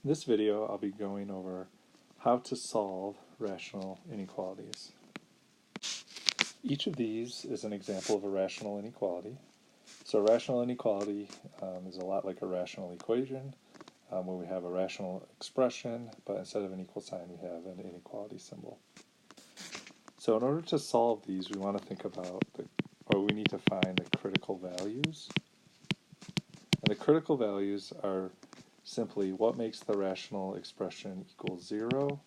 In this video, I'll be going over how to solve rational inequalities. Each of these is an example of a rational inequality. So a rational inequality is a lot like a rational equation, where we have a rational expression, but instead of an equal sign, we have an inequality symbol. So in order to solve these, we want to think about, we need to find the critical values. And the critical values are simply what makes the rational expression equal 0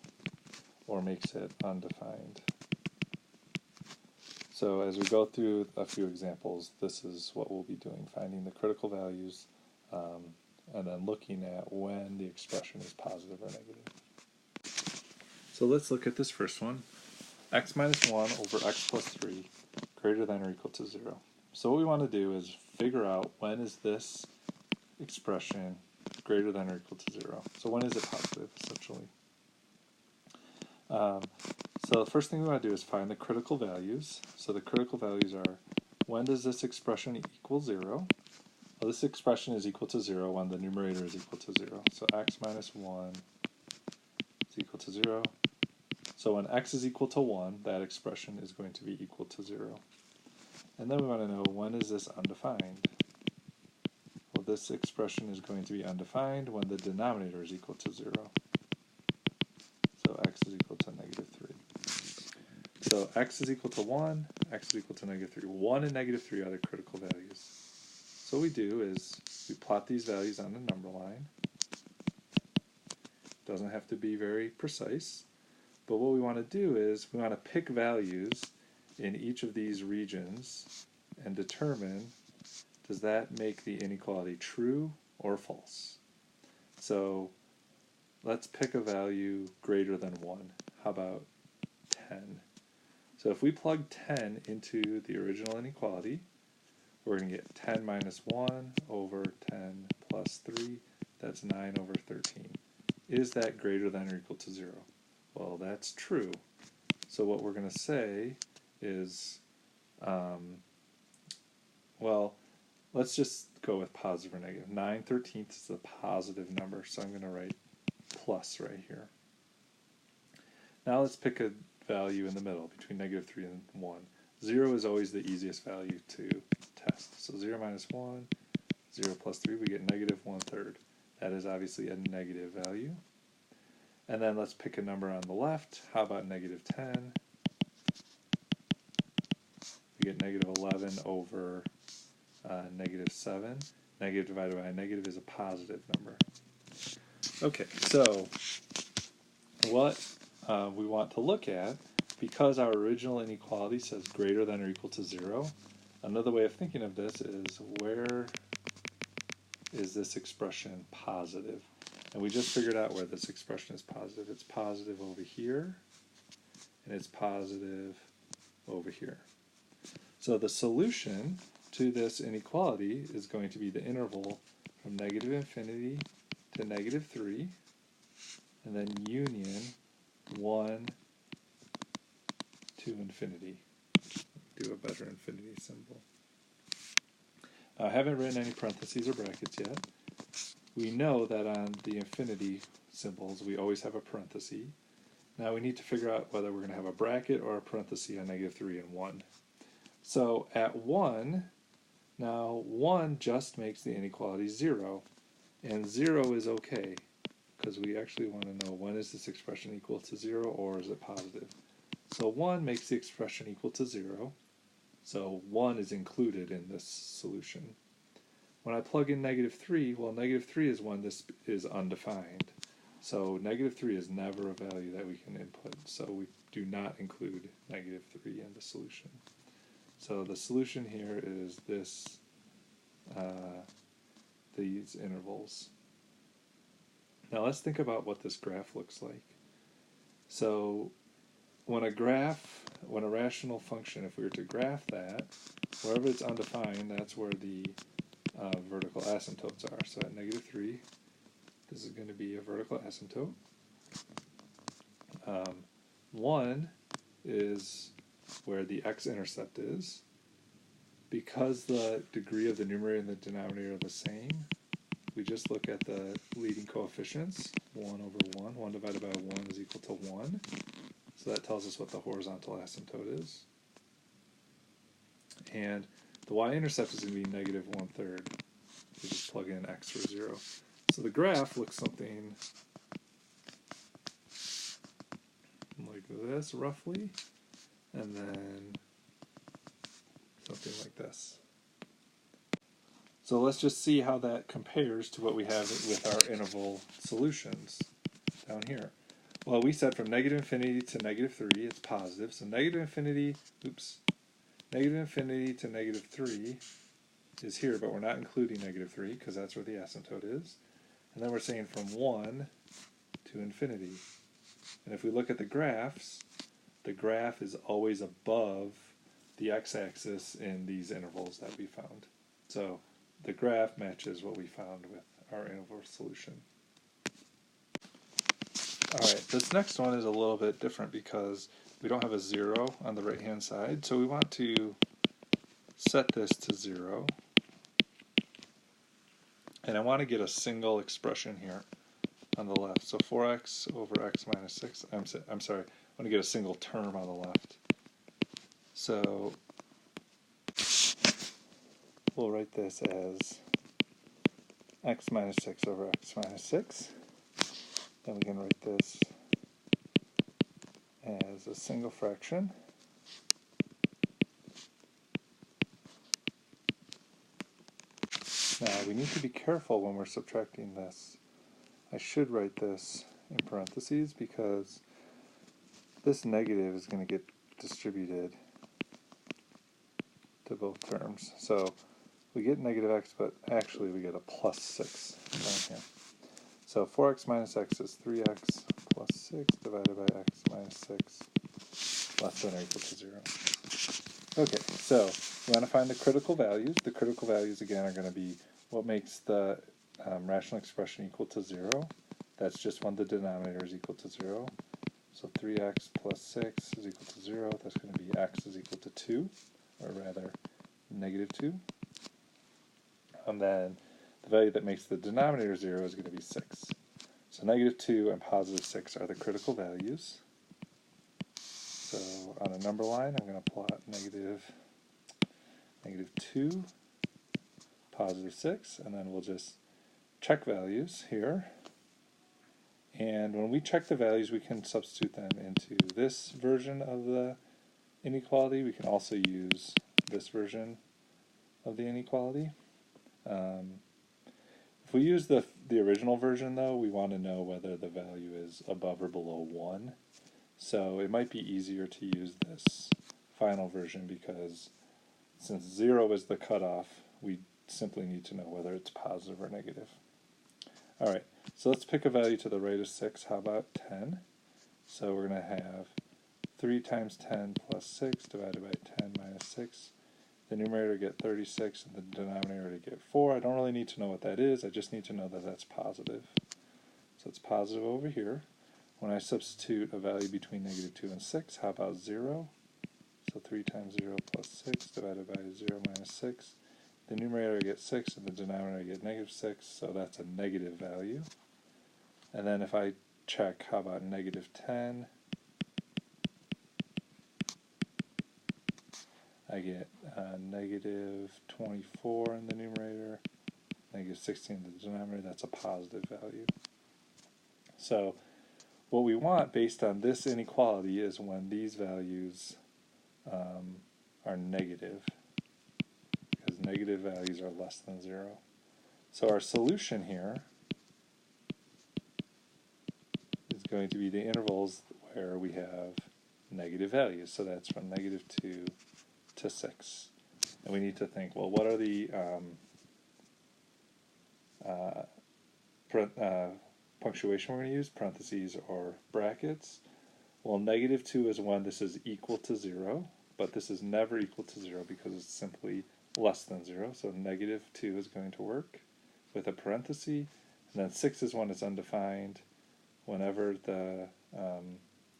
or makes it undefined. So as we go through a few examples, this is what we'll be doing, finding the critical values and then looking at when the expression is positive or negative. So let's look at this first one. X minus 1 over x plus 3 greater than or equal to 0. So what we want to do is figure out when is this expression greater than or equal to 0. So when is it positive, essentially? So the first thing we want to do is find the critical values. So the critical values are, when does this expression equal 0? Well, this expression is equal to 0 when the numerator is equal to 0. So x minus 1 is equal to 0. So when x is equal to 1, that expression is going to be equal to 0. And then we want to know, when is this undefined? Well, this expression is going to be undefined when the denominator is equal to 0. So x is equal to negative 3. So x is equal to 1, x is equal to negative 3. 1 and negative 3 are the critical values. So what we do is we plot these values on the number line. Doesn't have to be very precise, but what we want to do is we want to pick values in each of these regions and determine, does that make the inequality true or false? So let's pick a value greater than 1. How about 10? So if we plug 10 into the original inequality, we're going to get 10 minus 1 over 10 plus 3. That's 9 over 13. Is that greater than or equal to 0? Well, that's true. So what we're going to say is, well, let's just go with positive or negative. 9/13 is a positive number, so I'm going to write plus right here. Now let's pick a value in the middle, between negative 3 and 1. 0 is always the easiest value to test. So 0 minus 1, 0 plus 3, we get negative 1/3. That is obviously a negative value. And then let's pick a number on the left. How about negative 10? We get negative 11 over negative 7. Negative divided by a negative is a positive number. Okay, so what we want to look at, because our original inequality says greater than or equal to 0, another way of thinking of this is, where is this expression positive? And we just figured out where this expression is positive. It's positive over here, and it's positive over here. So the solution to this inequality is going to be the interval from negative infinity to negative 3, and then union 1 to infinity. Do a better infinity symbol. I haven't written any parentheses or brackets yet. We know that on the infinity symbols, we always have a parenthesis. Now we need to figure out whether we're going to have a bracket or a parenthesis on negative 3 and 1. So at 1, now 1 just makes the inequality 0, and 0 is okay, because we actually want to know, when is this expression equal to 0 or is it positive? So 1 makes the expression equal to 0, so 1 is included in this solution. When I plug in negative 3, well, negative 3 is when this is undefined. So negative 3 is never a value that we can input, so we do not include negative 3 in the solution. So the solution here is this, these intervals. Now let's think about what this graph looks like. So when a rational function, if we were to graph that, wherever it's undefined, that's where the vertical asymptotes are. So at negative 3, this is going to be a vertical asymptote. 1 is where the x-intercept is. Because the degree of the numerator and the denominator are the same, we just look at the leading coefficients, 1 over 1. 1 divided by 1 is equal to 1. So that tells us what the horizontal asymptote is. And the y-intercept is going to be negative 1/3. We just plug in x for 0. So the graph looks something like this, roughly, and then something like this. So let's just see how that compares to what we have with our interval solutions down here. Well, we said from negative infinity to negative 3, it's positive. So negative infinity to negative 3 is here, but we're not including negative 3 because that's where the asymptote is. And then we're saying from 1 to infinity. And if we look at the graphs, the graph is always above the x-axis in these intervals that we found. So the graph matches what we found with our interval solution. Alright, this next one is a little bit different because we don't have a 0 on the right hand side, so we want to set this to 0. And I want to get a single expression here on the left. So 4x over x minus 6, I'm sorry, I want to get a single term on the left. So we'll write this as x minus 6 over x minus 6. Then we can write this as a single fraction. Now we need to be careful when we're subtracting this. I should write this in parentheses because this negative is going to get distributed to both terms. So we get negative x, but actually we get a plus 6 down here. So 4x minus x is 3x plus 6 divided by x minus 6 less than or equal to 0. Okay, so we want to find the critical values. The critical values, again, are going to be what makes the rational expression equal to 0. That's just when the denominator is equal to 0. So 3x plus 6 is equal to 0. That's going to be x is equal to 2, or rather negative 2. And then the value that makes the denominator 0 is going to be 6. So negative 2 and positive 6 are the critical values. So on a number line, I'm going to plot negative 2, positive 6, and then we'll just check values here. And when we check the values, we can substitute them into this version of the inequality. We can also use this version of the inequality. If we use the original version, though, we want to know whether the value is above or below 1. So it might be easier to use this final version because since 0 is the cutoff, we simply need to know whether it's positive or negative. Alright, so let's pick a value to the right of 6. How about 10? So we're going to have 3 times 10 plus 6 divided by 10 minus 6. The numerator get 36 and the denominator to get 4. I don't really need to know what that is. I just need to know that that's positive. So it's positive over here. When I substitute a value between negative 2 and 6, how about 0? So 3 times 0 plus 6 divided by 0 minus 6. The numerator gets 6 and the denominator get negative 6, so that's a negative value. And then if I check, how about negative 10? I get negative 24 in the numerator, negative 16 in the denominator. That's a positive value. So what we want based on this inequality is when these values are negative, because negative values are less than 0. So our solution here is going to be the intervals where we have negative values. So that's from negative 2 to 6. And we need to think, well, what are the punctuation we're going to use, parentheses or brackets? Well, negative 2 is when this is equal to 0, but this is never equal to 0 because it's simply less than 0. So negative 2 is going to work with a parenthesis, and then 6 is when it's undefined. Whenever the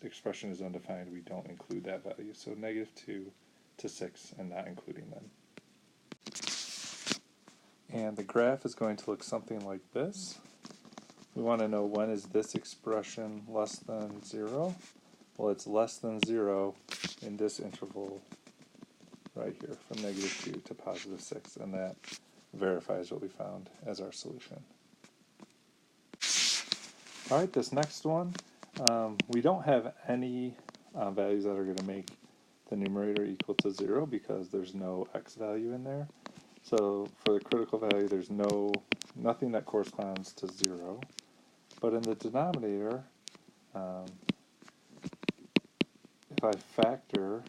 expression is undefined, we don't include that value. So negative 2 to 6 and not including them. And the graph is going to look something like this. We want to know, when is this expression less than 0? Well, it's less than 0 in this interval right here, from -2 to +6, and that verifies what we found as our solution. Alright, this next one, we don't have any values that are going to make the numerator equal to 0 because there's no x value in there. So for the critical value, there's nothing that corresponds to 0. But in the denominator, if I factor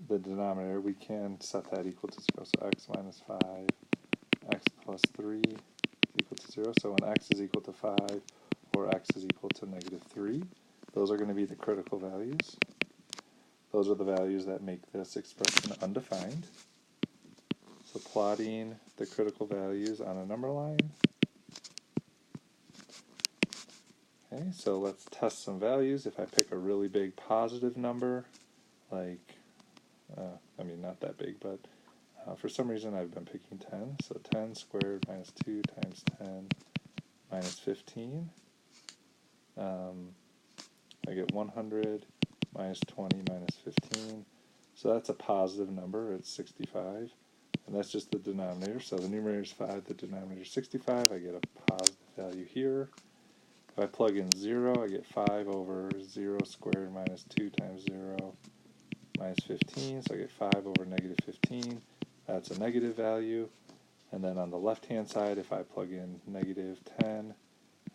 the denominator, we can set that equal to 0. So x minus 5, x plus 3 is equal to 0. So when x is equal to 5 or x is equal to -3, those are going to be the critical values. Those are the values that make this expression undefined. So plotting the critical values on a number line. Okay, so let's test some values. If I pick a really big positive number, like, not that big, but for some reason I've been picking 10. So 10 squared minus 2 times 10 minus 15. I get 100 minus 20 minus 15. So that's a positive number. It's 65. And that's just the denominator. So the numerator is 5, the denominator is 65. I get a positive value here. If I plug in 0, I get 5 over 0 squared minus 2 times 0 minus 15. So I get 5 over -15. That's a negative value. And then on the left-hand side, if I plug in -10,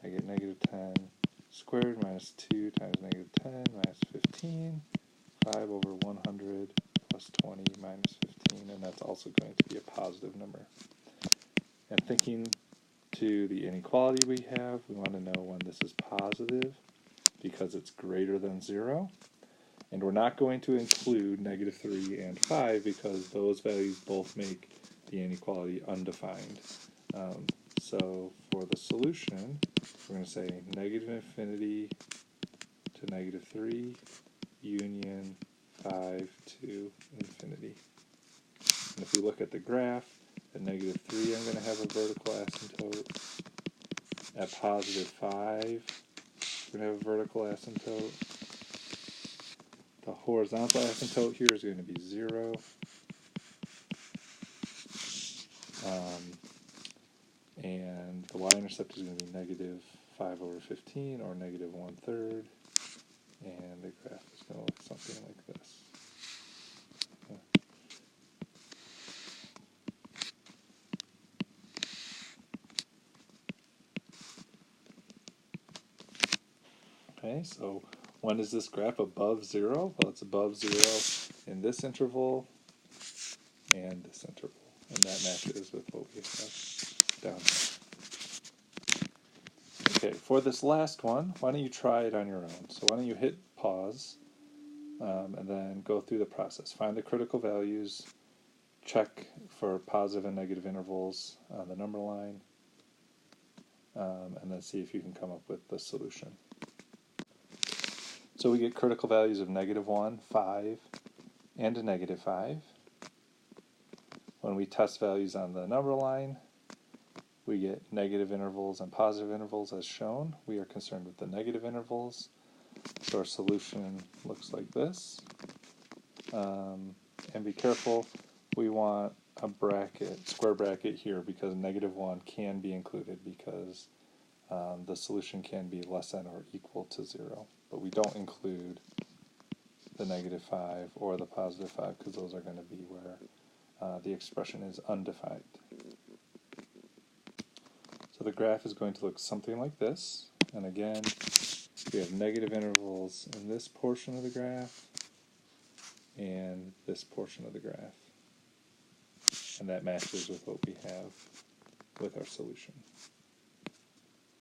I get -10 squared minus 2 times -10 minus 15. 5 over 100 plus 20 minus 15. And that's also going to be a positive number. And thinking to the inequality we have, we want to know when this is positive because it's greater than 0. And we're not going to include -3 and 5 because those values both make the inequality undefined. So for the solution, we're going to say -infinity to -3 union 5 to infinity. And if we look at the graph, at -3 I'm going to have a vertical asymptote. At +5 we're going to have a vertical asymptote. The horizontal asymptote here is going to be 0. And the y-intercept is going to be -5 over 15 or -1/3. And the graph is going to look something like this. Okay, so when is this graph above 0? Well, it's above 0 in this interval and this interval. And that matches with what we have down here. Okay, for this last one, why don't you try it on your own? So why don't you hit pause and then go through the process. Find the critical values, check for positive and negative intervals on the number line, and then see if you can come up with the solution. So we get critical values of -1, 5, and a -5. When we test values on the number line, we get negative intervals and positive intervals as shown. We are concerned with the negative intervals. So our solution looks like this. And be careful, we want a bracket, square bracket here, because -1 can be included because the solution can be less than or equal to 0. But we don't include the -5 or the +5 because those are going to be where the expression is undefined. So the graph is going to look something like this. And again, we have negative intervals in this portion of the graph and this portion of the graph. And that matches with what we have with our solution.